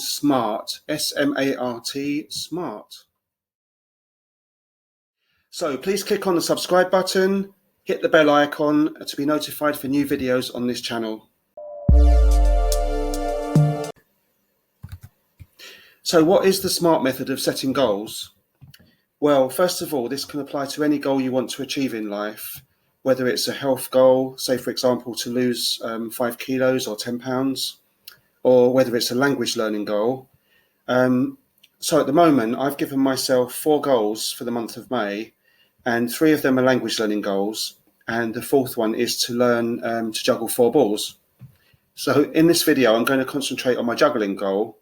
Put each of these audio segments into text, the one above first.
SMART, S-M-A-R-T, SMART. So please click on the subscribe button, hit the bell icon to be notified for new videos on this channel. So what is the SMART method of setting goals? Well, first of all, this can apply to any goal you want to achieve in life, whether it's a health goal, say for example to lose 5 kilos or 10 pounds, or whether it's a language learning goal. So at the moment, I've given myself 4 goals for the month of May, and 3 of them are language learning goals, and the 4th one is to learn to juggle 4 balls. So in this video, I'm going to concentrate on my juggling goal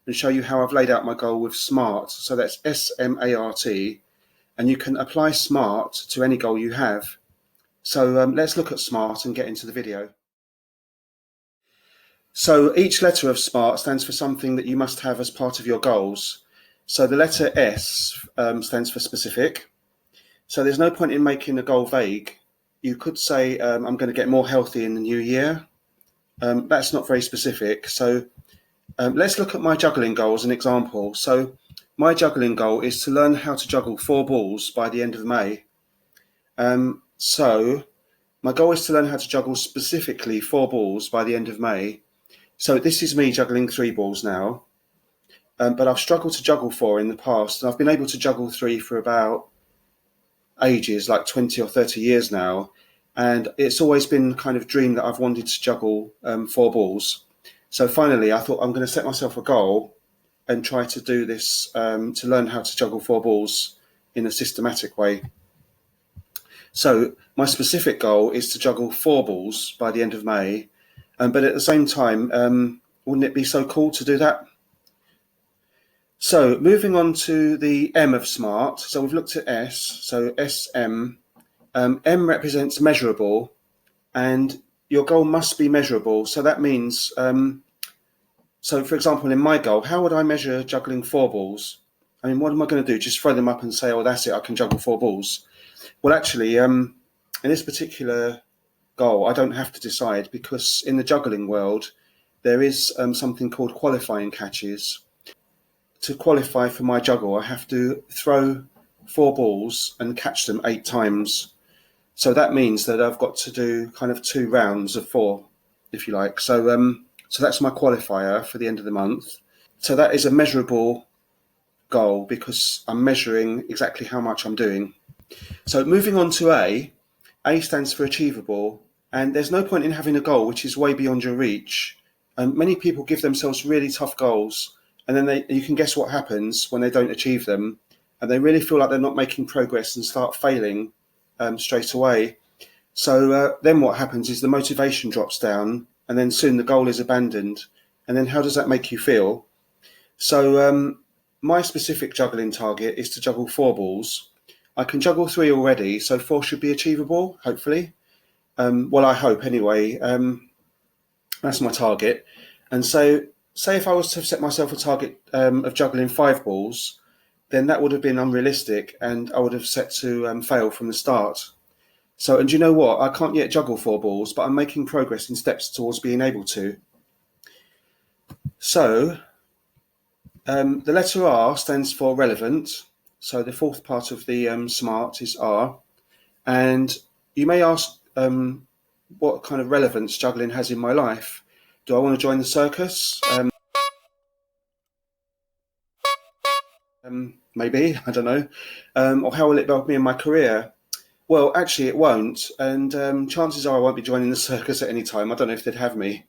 and show you how I've laid out my goal with SMART. So that's S-M-A-R-T, and you can apply SMART to any goal you have. So let's look at SMART and get into the video. So each letter of SMART stands for something that you must have as part of your goals. So the letter S stands for specific. So there's no point in making a goal vague. You could say, I'm going to get more healthy in the new year. That's not very specific. So let's look at my juggling goal as an example. So my juggling goal is to learn how to juggle 4 balls by the end of May. So my goal is to learn how to juggle specifically 4 balls by the end of May. So this is me juggling 3 balls now, but I've struggled to juggle 4 in the past, and I've been able to juggle 3 for about ages, like 20 or 30 years now, and it's always been kind of dream that I've wanted to juggle 4 balls. So finally I thought I'm going to set myself a goal and try to do this, to learn how to juggle 4 balls in a systematic way. So my specific goal is to juggle 4 balls by the end of May. But at the same time, wouldn't it be so cool to do that? So moving on to the M of SMART. So we've looked at S, so SM. M represents measurable, and your goal must be measurable. So that means, so for example, in my goal, how would I measure juggling 4 balls? I mean, what am I going to do? Just throw them up and say, oh, that's it, I can juggle 4 balls. Well, actually, in this particular goal, I don't have to decide, because in the juggling world there is something called qualifying catches. To qualify for my juggle, I have to throw 4 balls and catch them 8 times. So that means that I've got to do kind of 2 rounds of 4, if you like. So that's my qualifier for the end of the month. So that is a measurable goal because I'm measuring exactly how much I'm doing. So moving on to A stands for achievable, and there's no point in having a goal which is way beyond your reach. Many people give themselves really tough goals, and then you can guess what happens when they don't achieve them, and they really feel like they're not making progress and start failing straight away. So then what happens is the motivation drops down, and then soon the goal is abandoned. And then how does that make you feel? So my specific juggling target is to juggle 4 balls. I can juggle 3 already, so 4 should be achievable, hopefully. Well, I hope anyway. That's my target. And so, say if I was to have set myself a target of juggling 5 balls, then that would have been unrealistic, and I would have set to fail from the start. So, and you know what? I can't yet juggle 4 balls, but I'm making progress in steps towards being able to. So, the letter R stands for relevant. So the 4th part of the SMART is R. And you may ask what kind of relevance juggling has in my life. Do I want to join the circus? Maybe, I don't know. Or how will it help me in my career? Well, actually it won't. And chances are I won't be joining the circus at any time. I don't know if they'd have me.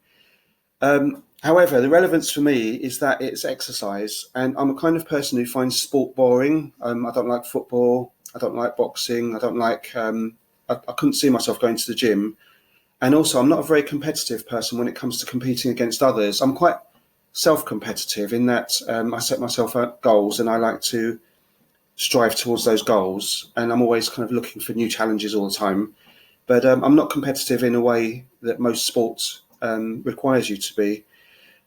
However, the relevance for me is that it's exercise, and I'm a kind of person who finds sport boring. I don't like football, I don't like boxing, I don't like, I couldn't see myself going to the gym. And also, I'm not a very competitive person when it comes to competing against others. I'm quite self-competitive in that I set myself goals and I like to strive towards those goals. And I'm always kind of looking for new challenges all the time. But I'm not competitive in a way that most sports requires you to be.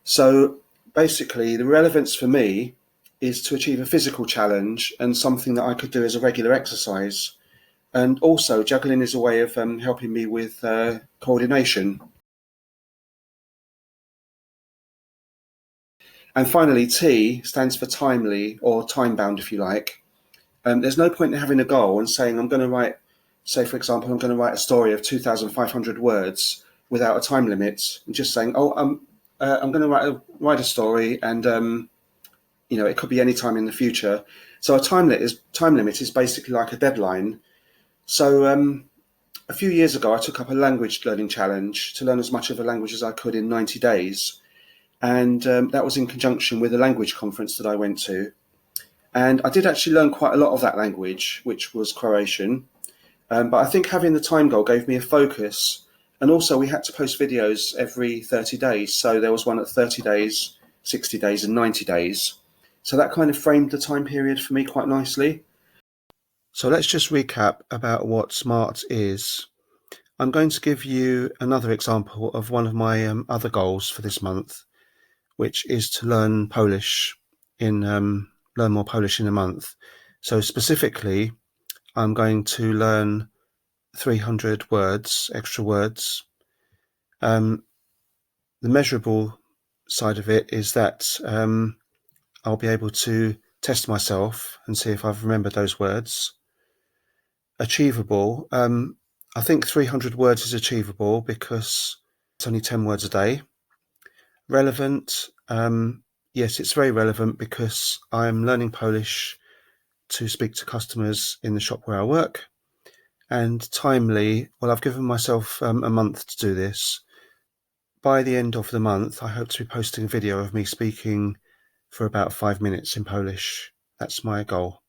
So basically, the relevance for me is to achieve a physical challenge and something that I could do as a regular exercise. And also, juggling is a way of helping me with coordination. And finally, T stands for timely, or time-bound if you like. There's no point in having a goal and saying I'm going to write, say for example, I'm going to write a story of 2,500 words without a time limit, and just saying, oh, I'm going to write a story, and it could be any time in the future. So a time limit is basically like a deadline. So a few years ago, I took up a language learning challenge to learn as much of a language as I could in 90 days. And that was in conjunction with a language conference that I went to. And I did actually learn quite a lot of that language, which was Croatian. But I think having the time goal gave me a focus. And also we had to post videos every 30 days. So there was one at 30 days, 60 days and 90 days. So that kind of framed the time period for me quite nicely. So let's just recap about what SMART is. I'm going to give you another example of one of my other goals for this month, which is to learn Polish learn more Polish in a month. So specifically, I'm going to learn 300 words, extra words. The measurable side of it is that I'll be able to test myself and see if I've remembered those words. Achievable, I think 300 words is achievable because it's only 10 words a day. Relevant, yes, it's very relevant because I'm learning Polish to speak to customers in the shop where I work. And timely, well, I've given myself a month to do this. By the end of the month, I hope to be posting a video of me speaking for about 5 minutes in Polish. That's my goal.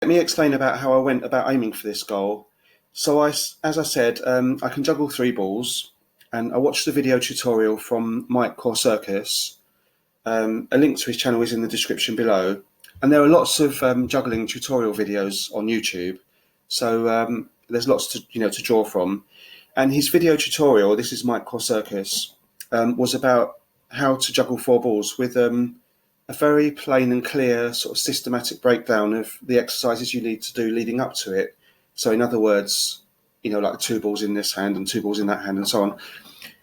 Let me explain about how I went about aiming for this goal. So as I said, I can juggle 3 balls, and I watched the video tutorial from Mike Circus. A link to his channel is in the description below. And there are lots of juggling tutorial videos on YouTube. So there's lots to draw from. And his video tutorial, this is Mike Circus, was about how to juggle 4 balls with a very plain and clear sort of systematic breakdown of the exercises you need to do leading up to it. So in other words, like 2 balls in this hand and 2 balls in that hand and so on.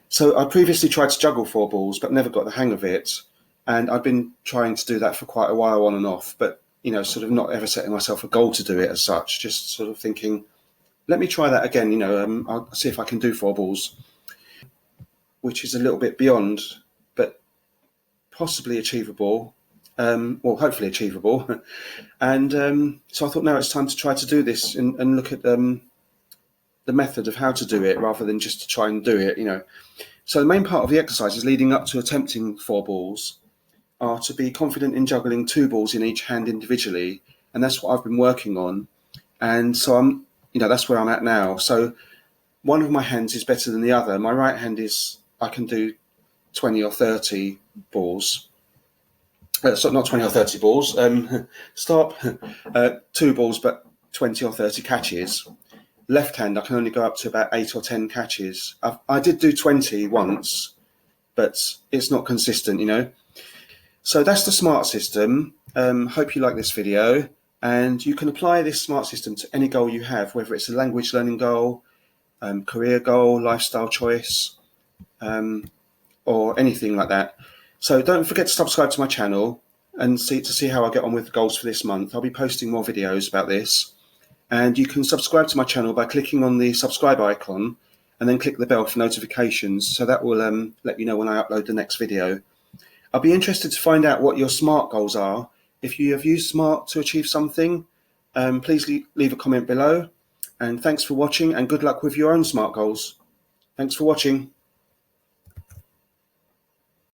So I previously tried to juggle 4 balls, but never got the hang of it. And I've been trying to do that for quite a while on and off, but, sort of not ever setting myself a goal to do it as such, just sort of thinking, let me try that again, I'll see if I can do 4 balls, which is a little bit beyond, but possibly achievable, hopefully achievable. And so I thought now it's time to try to do this and look at the method of how to do it rather than just to try and do it, So the main part of the exercises leading up to attempting 4 balls are to be confident in juggling 2 balls in each hand individually, and that's what I've been working on. And so that's where I'm at now. So one of my hands is better than the other. My right hand I can do 20 or 30 balls. So not 20 or 30 balls. Stop. 2 balls, but 20 or 30 catches. Left hand, I can only go up to about 8 or 10 catches. I did do 20 once, but it's not consistent, So that's the SMART system. Hope you like this video. And you can apply this SMART system to any goal you have, whether it's a language learning goal, career goal, lifestyle choice, or anything like that. So don't forget to subscribe to my channel and see how I get on with the goals for this month. I'll be posting more videos about this. And you can subscribe to my channel by clicking on the subscribe icon and then click the bell for notifications. So that will let you know when I upload the next video. I'll be interested to find out what your SMART goals are. If you have used SMART to achieve something, please leave a comment below. And thanks for watching and good luck with your own SMART goals. Thanks for watching.